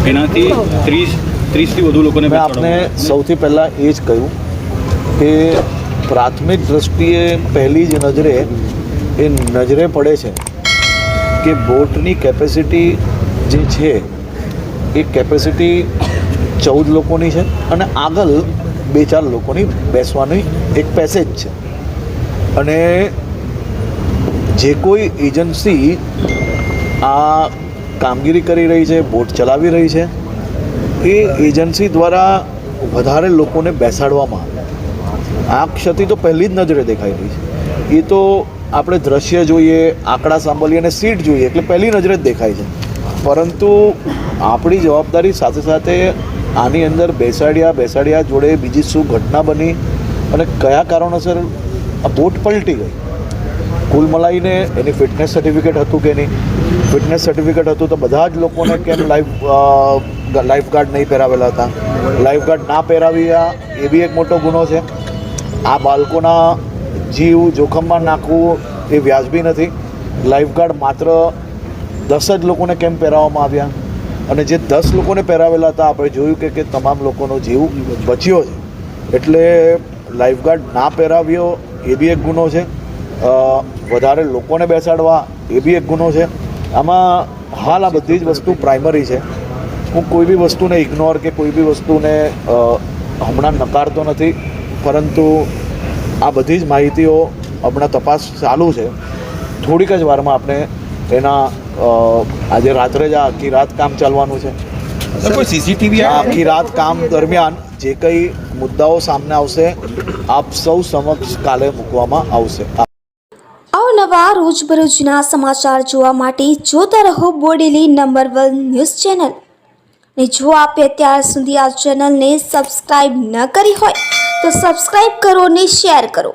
એનાથી 30થી વધુ લોકોને મેં આપને સૌથી પહેલાં એ જ કહ્યું કે પ્રાથમિક દ્રષ્ટિએ પહેલી જ નજરે એ નજરે પડે છે કે બોટની કેપેસિટી જે છે એ કેપેસિટી 14 લોકોની છે અને આગળ 2-4 લોકોની બેસવાની એક પેસેજ છે. અને જે કોઈ એજન્સી આ કામગીરી કરી રહી છે, બોટ ચલાવી રહી છે, એ એજન્સી દ્વારા વધારે લોકોને બેસાડવામાં આવે. આ ક્ષતિ તો પહેલી જ નજરે દેખાઈ રહી છે. એ તો આપણે દ્રશ્ય જોઈએ, આંકડા સાંભળીએ અને સીટ જોઈએ એટલે પહેલી નજરે જ દેખાય છે. પરંતુ આપણી જવાબદારી સાથે સાથે આની અંદર બેસાડ્યા જોડે બીજી શું ઘટના બની અને કયા કારણોસર આ બોટ પલટી ગઈ. કુલ મલાઈને એની ફિટનેસ સર્ટિફિકેટ હતું કે નહીં? ફિટનેસ સર્ટિફિકેટ હતું તો બધા જ લોકોને કેમ લાઈફ ગાર્ડ નહીં પહેરાવેલા હતા? લાઈફ ગાર્ડ ના પહેરાવ્યા એ બી એક મોટો ગુનો છે. આ બાળકોના જીવ જોખમમાં નાખવું એ વ્યાજબી નથી. લાઈફ ગાર્ડ માત્ર 10 જ લોકોને કેમ પહેરાવવામાં આવ્યા? અને જે 10 લોકોને પહેરાવેલા હતા આપણે જોયું કે તમામ લોકોનો જીવ બચ્યો છે. એટલે લાઈફ ગાર્ડ ના પહેરાવ્યો એ બી એક ગુનો છે. વધારે લોકોને બેસાડવા એ બી એક ગુનો છે. આમાં હાલ આ બધી જ વસ્તુ પ્રાઇમરી છે. હું કોઈ બી વસ્તુને ઇગ્નોર કે કોઈ બી વસ્તુને હમણાં નકારતો નથી, પરંતુ આ બધી જ માહિતીઓ હમણાં તપાસ ચાલુ છે. થોડીક જ વારમાં આપણે એના આજે રાત્રે જ આખી રાત કામ ચાલવાનું છે. કોઈ સીસીટીવી આખી રાત કામ દરમિયાન જે કંઈ મુદ્દાઓ સામે આવશે આપ સૌ સમક્ષ કાલે મૂકવામાં આવશે. અવનવા રોજબરોજના સમાચાર જોવા માટે જોતા રહો બોડેલી નંબર 1 ન્યૂઝ ચેનલ. ને જો આપે અત્યાર સુધી આ ચેનલને સબસ્ક્રાઇબ ન કરી હોય તો સબસ્ક્રાઇબ કરો અને શેર કરો.